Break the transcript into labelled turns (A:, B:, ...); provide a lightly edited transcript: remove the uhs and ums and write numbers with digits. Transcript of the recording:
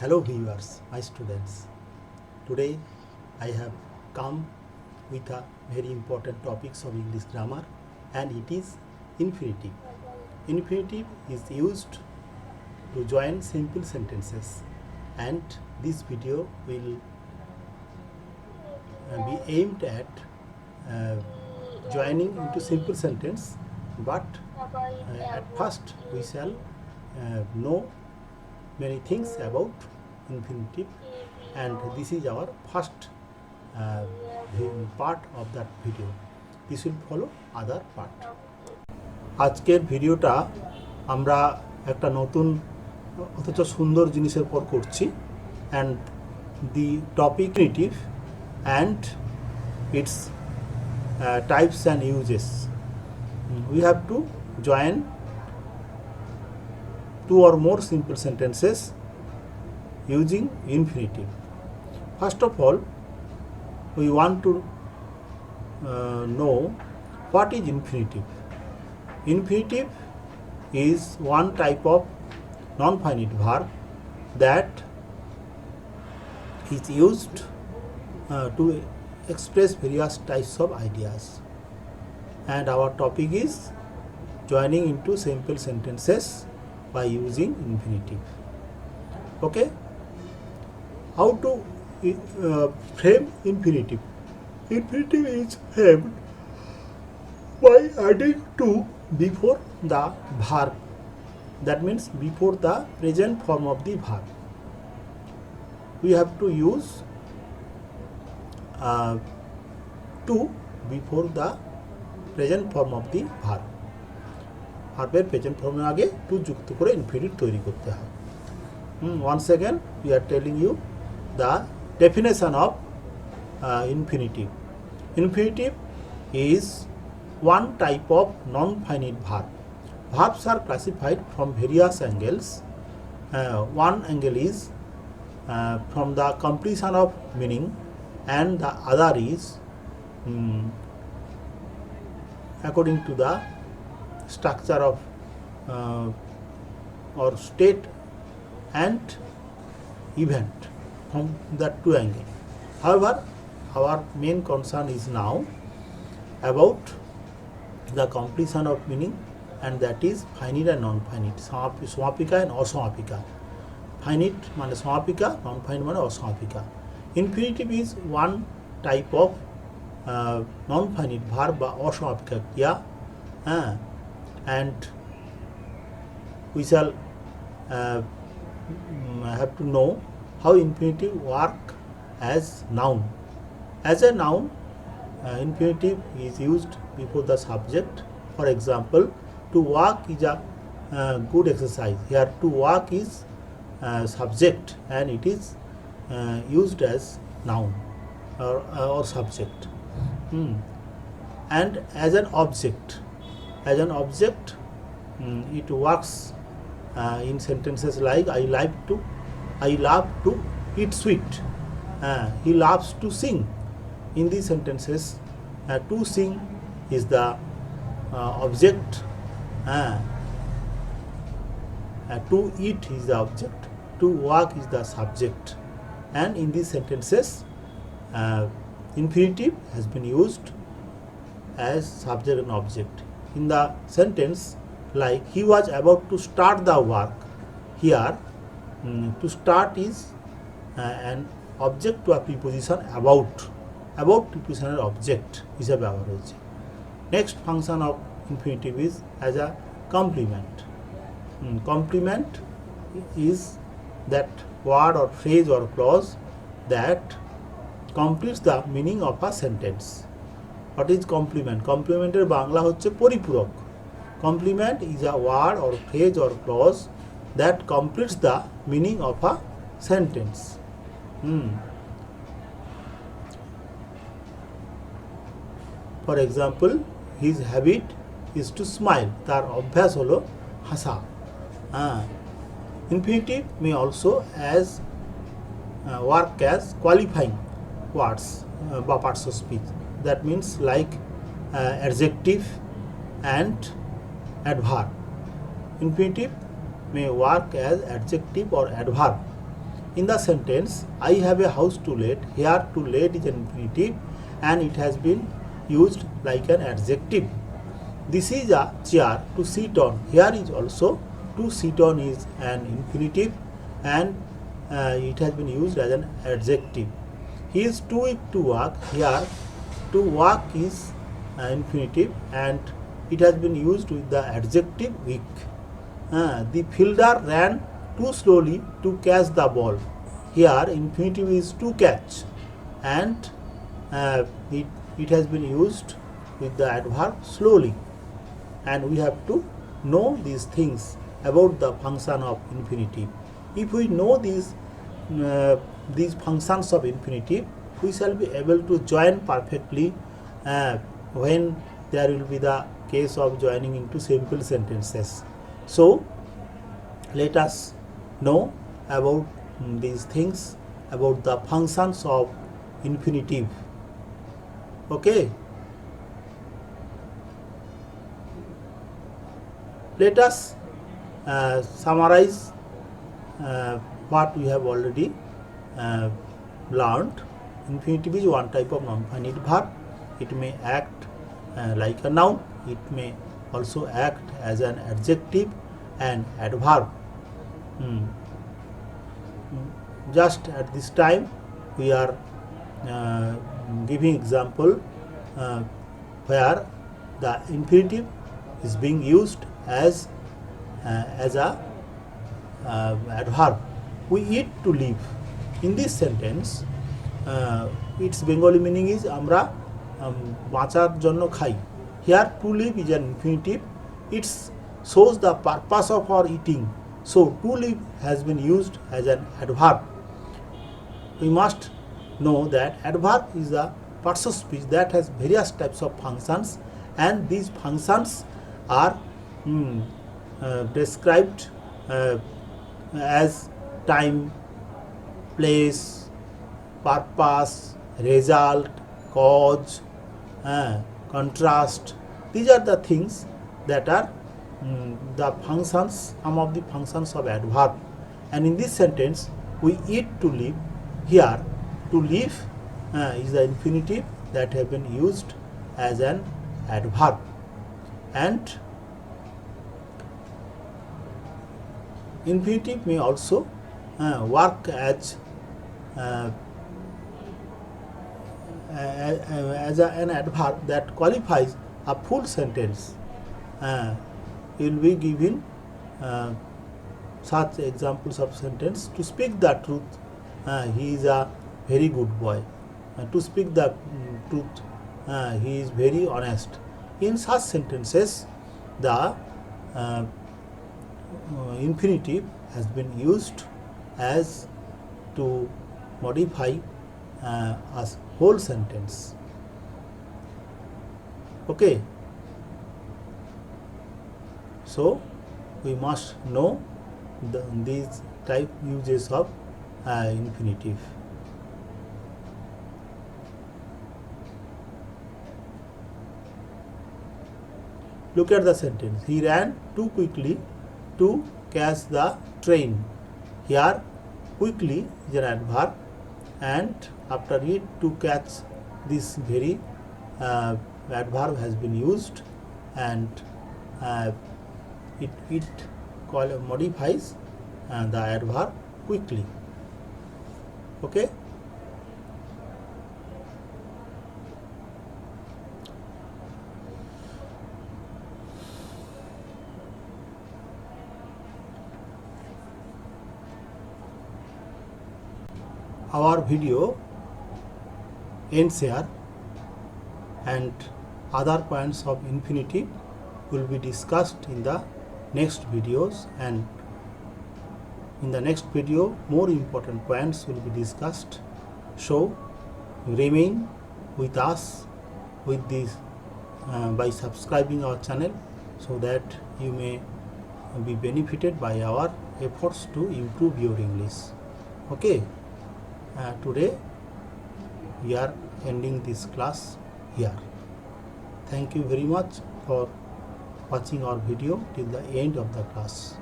A: Hello viewers, my students. Today I have come with a very important topics of English grammar, and it is infinitive. Infinitive is used to join simple sentences, and this video will be aimed at uh, joining into simple sentence, but at first we shall know many things about infinitive, and this is our first part of that video. This will follow other part. আজকের ভিডিওটা আমরা একটা নতুন অথচ সুন্দর জিনিসের পর করছি, and the topic infinitive and its types and uses. We have to join two or more simple sentences using infinitive. First of all, we want to know what is infinitive. Infinitive is one type of non-finite verb that is used to express various types of ideas, and our topic is joining into simple sentences by using infinitive. Okay, how to frame infinitive? Infinitive is framed by adding to before the verb, that means before the present form of the verb. We have to use to before the present form of the verb. ভার্বের present ফর্মের আগে two যুক্ত করে infinitive তৈরি করতে হয়। Once again we are telling you the definition of infinitive. Infinitive is one type of non-finite verb. Verbs are classified from various angles. One angle is from the completion of meaning, and the other is according to the structure of or state and event from that two angles. However, our main concern is now about the completion of meaning, and that is finite and non-finite, সমাপিকা and অসমাপিকা. Finite মানে সমাপিকা, non-finite মানে অসমাপিকা. Infinitive is one type of non-finite verb বা অসমাপিকা ক্রিয়া, and we shall have to know how infinitive work as noun. As a noun, infinitive is used before the subject. For example, to walk is a good exercise. Here to walk is subject, and it is used as noun or subject. And as an object, it works in sentences like I love to eat sweet. He loves to sing. In these sentences, to sing is the object, to eat is the object, to walk is the subject, and in these sentences infinitive has been used as subject and object. In the sentence like he was about to start the work, here to start is an object to a preposition about prepositional object হিসাবে ব্যবহার হয়েছে. Next function of infinitive is as a complement. Complement is that word or phrase or clause that completes the meaning of a sentence. What is complement? Complemenটের Bangla হচ্ছে পরিপূরক. Complement is a word or phrase or clause that completes the meaning of a sentence. For example, his habit is to smile. তার অভ্যাস হলো হাসা. Infinitive may also as work as qualifying words বা parts of speech. That means like adjective and adverb. Infinitive may work as adjective or adverb In the sentence, I have a house to let, here to let is an infinitive and it has been used like an adjective. This is a chair to sit on, here is also to sit on is an infinitive and it has been used as an adjective. He is too weak to walk, here to walk is infinitive and it has been used with the adjective weak. The fielder ran too slowly to catch the ball, here infinitive is to catch and it has been used with the adverb slowly, and we have to know these things about the function of infinitive. If we know these functions of infinitive, we shall be able to join perfectly when there will be the case of joining into simple sentences. So let us know about these things, about the functions of infinitive. Okay. Let us summarize what we have already learned. Infinitive is one type of non-finite verb. It may act like a noun. It may also act as an adjective and adverb. Just at this time we are giving example where the infinitive is being used as a adverb. We eat to live. In this sentence, its Bengali meaning is আমরা বাঁচার জন্য খাই. Here to live is an infinitive. It shows the purpose of our eating. So to live has been used as an adverb. We must know that adverb is a part of speech that has various types of functions, and these functions are described as time, place, purpose, result, cause, contrast. These are the things that are the functions, some of the functions of adverb. And in this sentence, we eat to live. Here, to live is the infinitive that have been used as an adverb. And infinitive may also work as an adverb that qualifies a full sentence. You will be given such examples of sentence. To speak the truth, he is a very good boy. To speak the truth, he is very honest. In such sentences, the infinitive has been used as to modify a whole sentence. Okay. So we must know these type uses of infinitive. Look at the sentence. He ran too quickly to catch the train. Here quickly is an adverb, and after it to catch, this very adverb has been used, and it modifies the adverb quickly. Okay. Our video ends here, and other points of infinitive will be discussed in the next videos, and in the next video more important points will be discussed. So remain with us with this by subscribing our channel, so that you may be benefited by our efforts to improve your English. Okay. Today we are ending this class here. Thank you very much for watching our video till the end of the class.